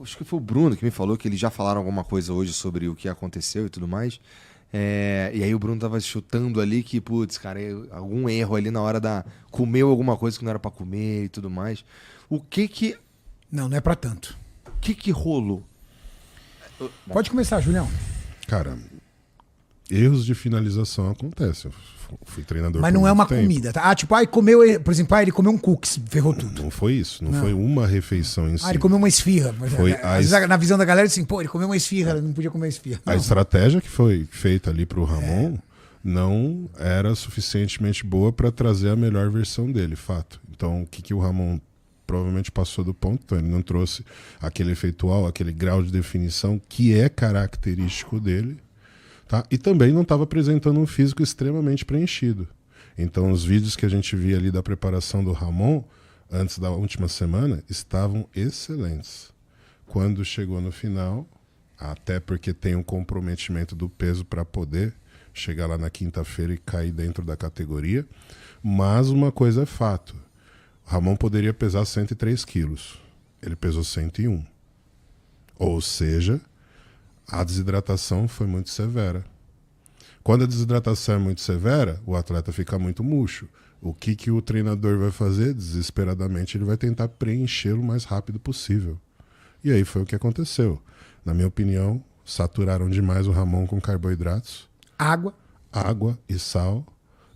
Acho que foi o Bruno que me falou que eles já falaram alguma coisa hoje sobre o que aconteceu e tudo mais. E aí o Bruno tava chutando ali que, putz, cara, algum erro ali na hora da... Comeu alguma coisa que não era pra comer e tudo mais. O que que... Não é pra tanto. O que que rolou? Pode começar, Julião. Cara, erros de finalização acontecem. Eu fui treinador Mas por não é muito uma tempo. comida, tá? Tipo, comeu, por exemplo, ele comeu um cookies, ferrou tudo. Não foi isso. Não foi uma refeição em si. Ele comeu uma esfirra. Foi Às vezes, na visão da galera, assim, pô, ele comeu uma esfirra, não podia comer esfirra. A estratégia que foi feita ali pro Ramon não era suficientemente boa para trazer a melhor versão dele, fato. Então, o que o Ramon provavelmente passou do ponto, então ele não trouxe aquele efeitual, aquele grau de definição que é característico dele, tá? E também não estava apresentando um físico extremamente preenchido. Então, os vídeos que a gente via ali da preparação do Ramon, antes da última semana, estavam excelentes. Quando chegou no final, até porque tem um comprometimento do peso para poder chegar lá na quinta-feira e cair dentro da categoria. Mas uma coisa é fato. O Ramon poderia pesar 103 quilos. Ele pesou 101. Ou seja, a desidratação foi muito severa. Quando a desidratação é muito severa, o atleta fica muito murcho. O que o treinador vai fazer? Desesperadamente, ele vai tentar preencher o mais rápido possível. E aí foi o que aconteceu. Na minha opinião, saturaram demais o Ramon com carboidratos. Água e sal.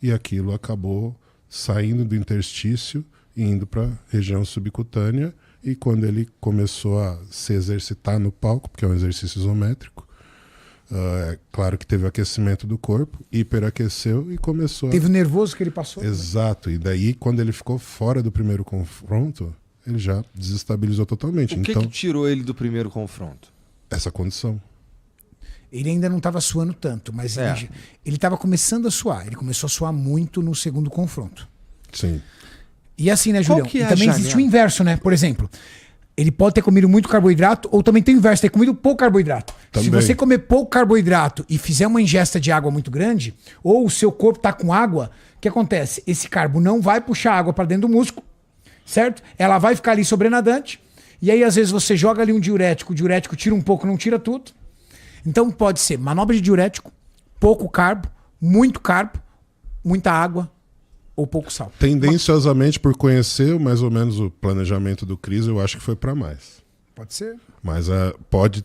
E aquilo acabou saindo do interstício e indo para a região subcutânea. E quando ele começou a se exercitar no palco, porque é um exercício isométrico, é claro que teve o aquecimento do corpo, hiperaqueceu e começou Teve o nervoso que ele passou. Exato. E daí, quando ele ficou fora do primeiro confronto, ele já desestabilizou totalmente. O que tirou ele do primeiro confronto? Essa condição. Ele ainda não estava suando tanto, mas ele estava começando a suar. Ele começou a suar muito no segundo confronto. Sim. E assim, né, Julião? Que é e também existe o inverso, né? Por exemplo, ele pode ter comido muito carboidrato ou também tem o inverso, ter comido pouco carboidrato. Também. Se você comer pouco carboidrato e fizer uma ingesta de água muito grande, ou o seu corpo está com água, o que acontece? Esse carbo não vai puxar água para dentro do músculo, certo? Ela vai ficar ali sobrenadante, e aí às vezes você joga ali um diurético, o diurético tira um pouco, não tira tudo. Então pode ser manobra de diurético, pouco carbo, muita água ou pouco sal. Tendenciosamente, por conhecer mais ou menos o planejamento do Cris, eu acho que foi para mais. Pode ser. Mas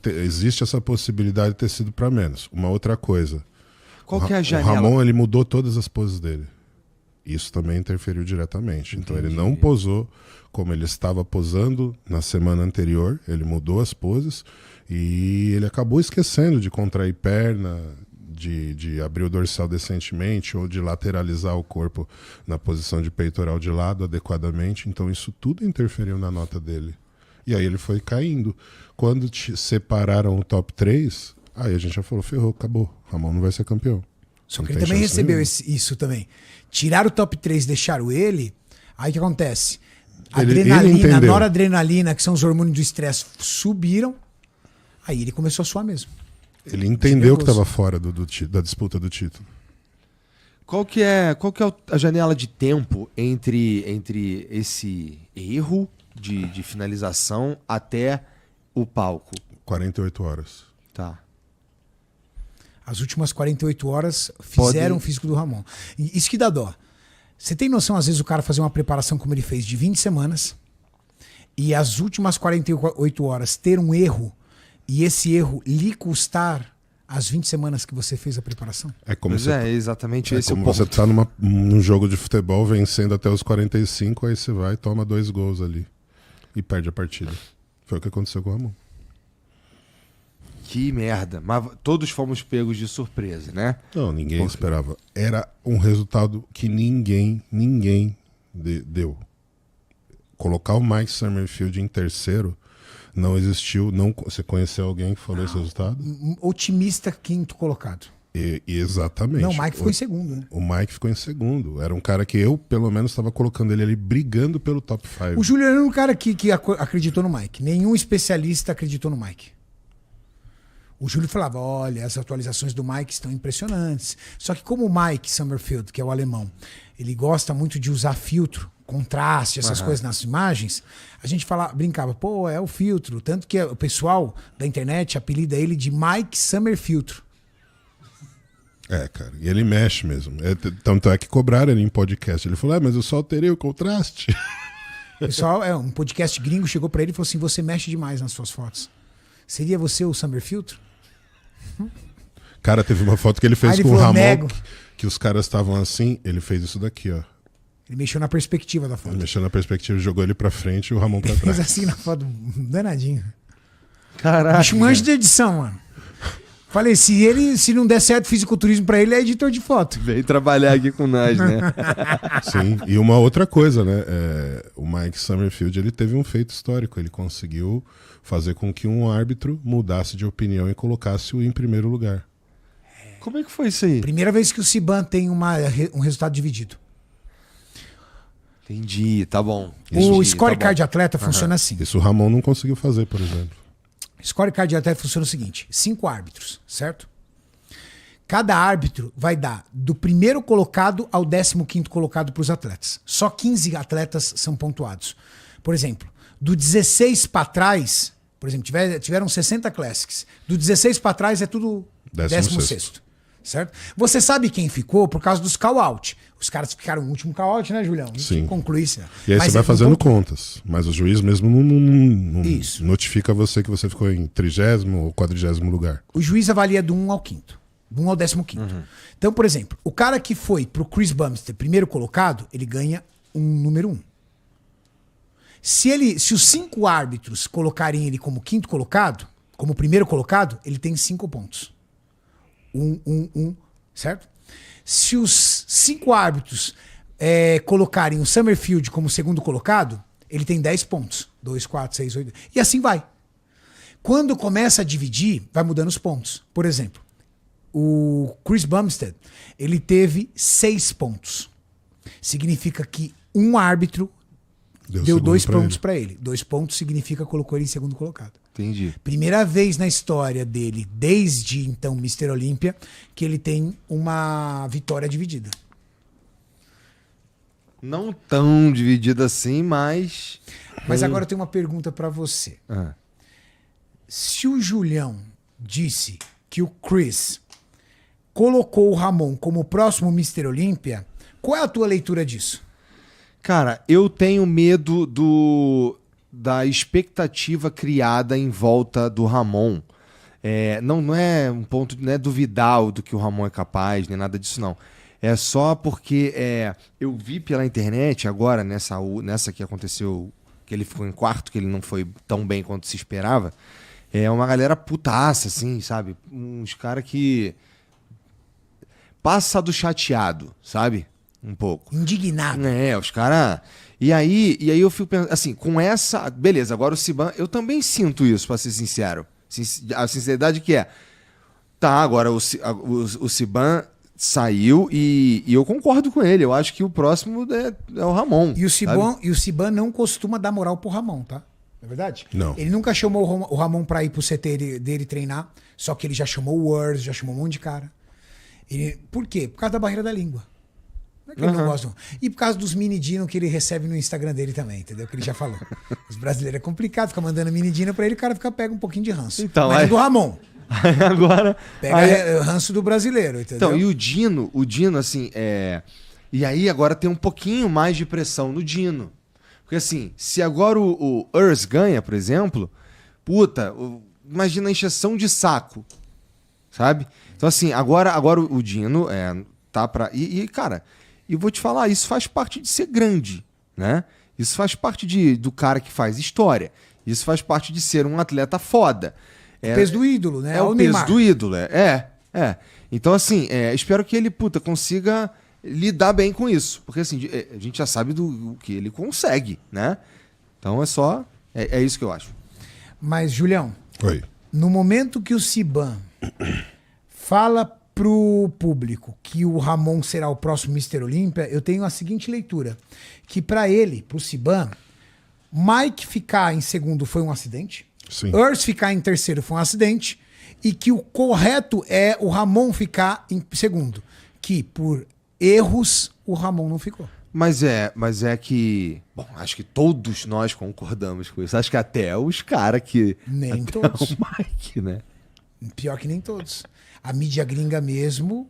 existe essa possibilidade de ter sido para menos. Uma outra coisa. Qual que é a janela? O Ramon, ele mudou todas as poses dele. Isso também interferiu diretamente. Entendi. Então ele não posou como ele estava posando na semana anterior. Ele mudou as poses e ele acabou esquecendo de contrair perna, de abrir o dorsal decentemente ou de lateralizar o corpo na posição de peitoral de lado adequadamente. Então isso tudo interferiu na nota dele. E aí ele foi caindo. Quando separaram o top 3, aí a gente já falou, ferrou, acabou. Ramon não vai ser campeão. Só que ele também recebeu isso também. Tiraram o top 3, deixaram ele. Aí o que acontece? Adrenalina, noradrenalina, que são os hormônios do estresse, subiram. Aí ele começou a suar mesmo. Ele entendeu que estava fora da disputa do título. Qual que é a janela de tempo entre esse erro de finalização até o palco? 48 horas. Tá. As últimas 48 horas fizeram o físico do Ramon. E isso que dá dó. Você tem noção, às vezes, o cara fazer uma preparação como ele fez de 20 semanas e as últimas 48 horas ter um erro e esse erro lhe custar as 20 semanas que você fez a preparação? É como exatamente esse como o ponto. você tá num jogo de futebol vencendo até os 45, aí você vai e toma 2 gols ali e perde a partida. Foi o que aconteceu com o Ramon. Que merda. Mas todos fomos pegos de surpresa, né? Não, ninguém esperava. Era um resultado que ninguém deu. Colocar o Mike Summerfield em terceiro não existiu. Você conheceu alguém que falou esse resultado? Otimista quinto colocado. Exatamente. Não, o Mike ficou em segundo, né? O Mike ficou em segundo. Era um cara que eu, pelo menos, estava colocando ele ali brigando pelo top 5. O Júlio era um cara que acreditou no Mike. Nenhum especialista acreditou no Mike. O Júlio falava, olha, as atualizações do Mike estão impressionantes. Só que como o Mike Summerfield, que é o alemão, ele gosta muito de usar filtro contraste, essas coisas nas imagens, a gente brincava, pô, é o filtro. Tanto que o pessoal da internet apelida ele de Mike Summer Filtro. Cara, e ele mexe mesmo. Tanto é que cobraram ele em podcast. Ele falou, mas eu só alterei o contraste. O pessoal, um podcast gringo chegou pra ele e falou assim, você mexe demais nas suas fotos. Seria você o Summer Filtro? Cara, teve uma foto que ele fez Aí ele com o falou, Ramon, nego. que os caras estavam assim, ele fez isso daqui, ó. Ele mexeu na perspectiva da foto. Ele mexeu na perspectiva, jogou ele pra frente e o Ramon pra Fez trás. assim na foto, danadinho. Caraca. Bicho, um anjo de edição, mano. Falei, se não der certo fisiculturismo pra ele, é editor de foto. Veio trabalhar aqui com nós, né? Sim, e uma outra coisa, né? O Mike Summerfield, ele teve um feito histórico. Ele conseguiu fazer com que um árbitro mudasse de opinião e colocasse-o em primeiro lugar. Como é que foi isso aí? Primeira vez que o Ciban tem um resultado dividido. Entendi, tá bom. O Entendi, scorecard de tá bom. atleta funciona assim. Isso o Ramon não conseguiu fazer, por exemplo. Scorecard de atleta funciona o seguinte: 5 árbitros, certo? Cada árbitro vai dar do primeiro colocado ao 15º colocado para os atletas. Só 15 atletas são pontuados. Por exemplo, do 16 para trás, por exemplo, tiveram 60 Classics. Do 16 para trás é tudo 16º. Certo? Você sabe quem ficou por causa dos call-out. Os caras ficaram no último call-out, né, Julião? Sim. Concluísse. E aí você vai fazendo contas. Mas o juiz mesmo não Isso. notifica você que você ficou em 30º ou 40º lugar. O juiz avalia do 1 ao 5º. Do 1 ao 15º. Então, por exemplo, o cara que foi pro Chris Bumstead primeiro colocado, ele ganha um número 1. Se os 5 árbitros colocarem ele como 5º colocado, como primeiro colocado, ele tem 5 pontos. 1, certo? Se os 5 árbitros colocarem o Summerfield como segundo colocado, ele tem 10 pontos. 2, 4, 6, 8. E assim vai. Quando começa a dividir, vai mudando os pontos. Por exemplo, o Chris Bumstead, ele teve 6 pontos. Significa que um árbitro deu 2 pontos para ele. 2 pontos significa que colocou ele em segundo colocado. Entendi. Primeira vez na história dele, desde então Mr. Olímpia, que ele tem uma vitória dividida. Não tão dividida assim, mas... Mas agora eu tenho uma pergunta para você. Ah. Se o Julião disse que o Chris colocou o Ramon como o próximo Mr. Olímpia, qual é a tua leitura disso? Cara, eu tenho medo da expectativa criada em volta do Ramon. Não é um ponto, não é duvidar do que o Ramon é capaz, nem nada disso, não. É só porque eu vi pela internet agora, nessa que aconteceu, que ele ficou em quarto, que ele não foi tão bem quanto se esperava, uma galera putaça, assim, sabe? Uns caras que passa do chateado, sabe? Um pouco. Indignado. Os caras... E aí eu fico pensando, assim, com essa... Beleza, agora o Ciban... Eu também sinto isso, pra ser sincero. A sinceridade que tá, agora o Ciban saiu e eu concordo com ele. Eu acho que o próximo é o Ramon. E o Ciban não costuma dar moral pro Ramon, tá? Não é verdade? Não. Ele nunca chamou o Ramon pra ir pro CT dele treinar, só que ele já chamou o Words, já chamou um monte de cara. Por quê? Por causa da barreira da língua. Não é que ele não gosta. E por causa dos mini dino que ele recebe no Instagram dele também, entendeu? Que ele já falou. Os brasileiros é complicado, fica mandando mini dino pra ele, o cara pega um pouquinho de ranço. Então, mas é do Ramon. Agora... Pega ranço do brasileiro, entendeu? Então, e o Dino, assim, E aí agora tem um pouquinho mais de pressão no Dino. Porque assim, se agora o Urs ganha, por exemplo, imagina a encheção de saco, sabe? Então assim, agora o Dino tá pra... cara, e vou te falar, isso faz parte de ser grande, né? Isso faz parte do cara que faz história. Isso faz parte de ser um atleta foda. O peso do ídolo, né? É o peso do ídolo, Então assim, espero que ele, consiga lidar bem com isso. Porque assim, a gente já sabe do que ele consegue, né? Então é isso que eu acho. Mas, Julião, Oi. No momento que o Ciban fala pro público que o Ramon será o próximo Mr. Olímpia, eu tenho a seguinte leitura. Que pra ele, pro Ciban, Mike ficar em segundo foi um acidente. Sim. Urs ficar em terceiro foi um acidente. E que o correto é o Ramon ficar em segundo. Que por erros o Ramon não ficou. Mas é que... Bom, acho que todos nós concordamos com isso. Acho que até os caras que... Nem até todos. o Mike, né? Pior que nem todos. A mídia gringa mesmo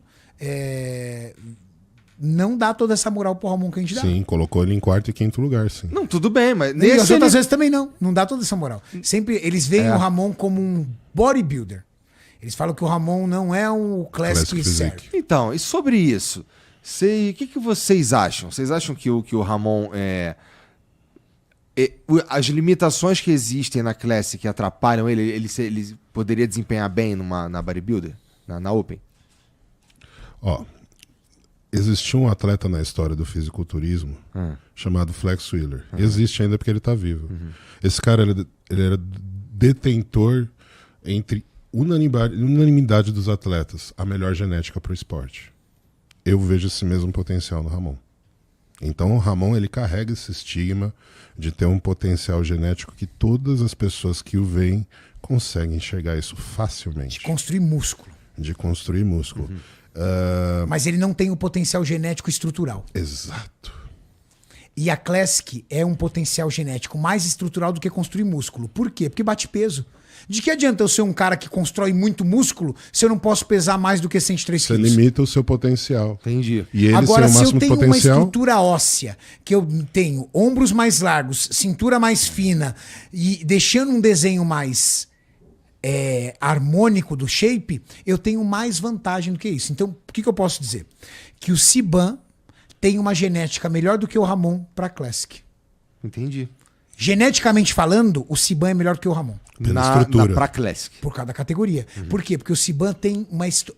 não dá toda essa moral pro Ramon que a gente dá. Sim, colocou ele em quarto e quinto lugar, sim. Não, tudo bem, mas... E as nesse outras ele- vezes também não. Não dá toda essa moral. Sempre eles veem o Ramon como um bodybuilder. Eles falam que o Ramon não é um classic Classic serve. Physique. Então, e sobre isso? O que vocês acham? Vocês acham que o Ramon... as limitações que existem na Classic atrapalham ele? Ele poderia desempenhar bem na bodybuilder? Na Open? Ó, existiu um atleta na história do fisiculturismo chamado Flex Wheeler. Existe ainda porque ele tá vivo. Esse cara, ele era detentor entre unanimidade dos atletas, a melhor genética pro esporte. Eu vejo esse mesmo potencial no Ramon. Então o Ramon, ele carrega esse estigma de ter um potencial genético que todas as pessoas que o veem conseguem enxergar isso facilmente. Construir músculo. De construir músculo. Mas ele não tem o potencial genético estrutural. Exato. E a Classic é um potencial genético mais estrutural do que construir músculo. Por quê? Porque bate peso. De que adianta eu ser um cara que constrói muito músculo se eu não posso pesar mais do que 103 Você quilos? limita o seu potencial. Entendi. E ele Agora, sem o se eu máximo tenho uma potencial, estrutura óssea, que eu tenho ombros mais largos, cintura mais fina, e deixando um desenho mais harmônico do shape, eu tenho mais vantagem do que isso. Então, o que eu posso dizer? Que o Siban tem uma genética melhor do que o Ramon para Classic. Entendi. Geneticamente falando, o Siban é melhor do que o Ramon. Pela estrutura. Pra Classic. Por causa da categoria. Por quê? Porque o Siban tem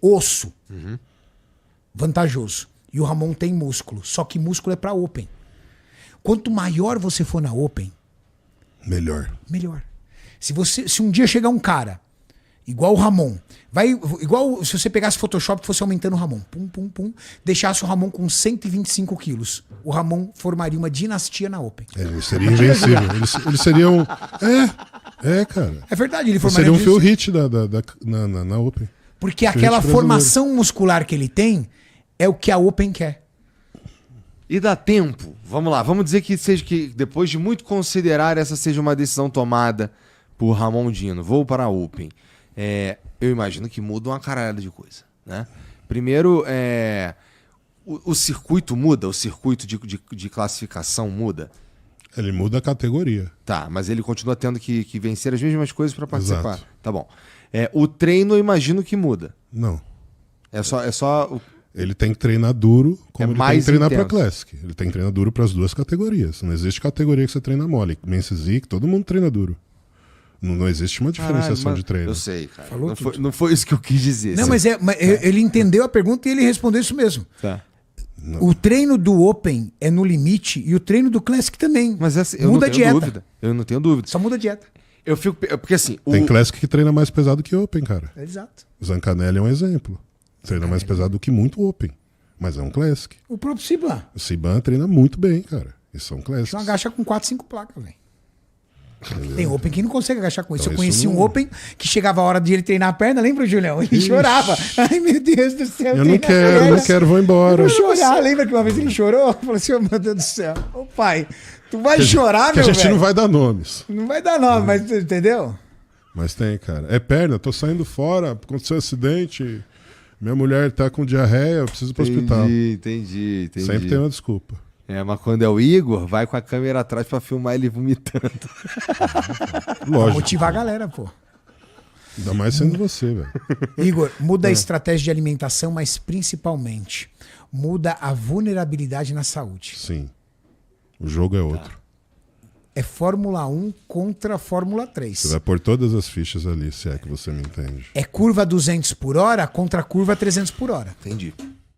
osso vantajoso. E o Ramon tem músculo. Só que músculo é pra Open. Quanto maior você for na Open, melhor. melhor. Se um dia chegar um cara, igual o Ramon, igual se você pegasse Photoshop e fosse aumentando o Ramon, pum, pum, pum, deixasse o Ramon com 125 quilos, o Ramon formaria uma dinastia na Open. Ele seria invencível. Ele seria um... cara. É verdade, ele Ele formaria seria um uma Phil dinastia. Hit na Open. Porque Phil aquela Hit brasileiro. formação muscular que ele tem é o que a Open quer. E dá tempo? Vamos lá, vamos dizer que depois de muito considerar essa seja uma decisão tomada por Ramon Dino, vou para a Open. Eu imagino que muda uma caralhada de coisa, né? Primeiro, o circuito muda, o circuito de classificação muda. Ele muda a categoria. Tá, mas ele continua tendo que vencer as mesmas coisas para participar. Exato. Tá bom. O treino eu imagino que muda. Não. É só Ele tem que treinar duro, como ele tem mais que treinar pra intenso. Classic. Ele tem que treinar duro pras duas categorias. Não existe categoria que você treina mole. Men's Physique, todo mundo treina duro. Não existe uma diferenciação Caralho, de treino. Eu sei, cara. Falou Não foi isso que eu quis dizer. Não, mas ele entendeu a pergunta e ele respondeu isso mesmo. Tá. O treino do Open é no limite e o treino do Classic também. Mas eu muda não a tenho dieta. dúvida. Eu não tenho dúvida. Só muda a dieta. Eu fico... Porque assim... Tem Classic que treina mais pesado que Open, cara. Exato. Zancanelli é um exemplo. Treina mais pesado que muito Open. Mas é um Classic. O próprio Siban. O Siban treina muito bem, cara. E são Classics. Não agacha com 4, 5 placas, velho. Tem Open que não consegue agachar com isso. Então, Eu conheci isso um não- Open que chegava a hora de ele treinar a perna, lembra, Julião? Ele chorava. Ai, meu Deus do céu. Eu não quero, vou embora. Eu vou chorar. Lembra que uma vez ele chorou? Falou assim, oh, meu Deus do céu. Ô pai, tu vai chorar, Que a meu gente velho? não vai dar nomes. Não vai dar nome, mas tu entendeu? Mas tem, cara. É perna, tô saindo fora, aconteceu um acidente, minha mulher tá com diarreia, eu preciso ir pro hospital. Entendi. Sempre tem uma desculpa. Mas quando é o Igor, vai com a câmera atrás pra filmar ele vomitando. Pra Lógico. motivar a galera, pô. Ainda mais sendo você, velho. Igor, muda a estratégia de alimentação, mas principalmente muda a vulnerabilidade na saúde. Sim. O jogo é outro. É Fórmula 1 contra Fórmula 3. Você vai pôr todas as fichas ali, se é que você me entende. É curva 200 por hora contra curva 300 por hora. Entendi.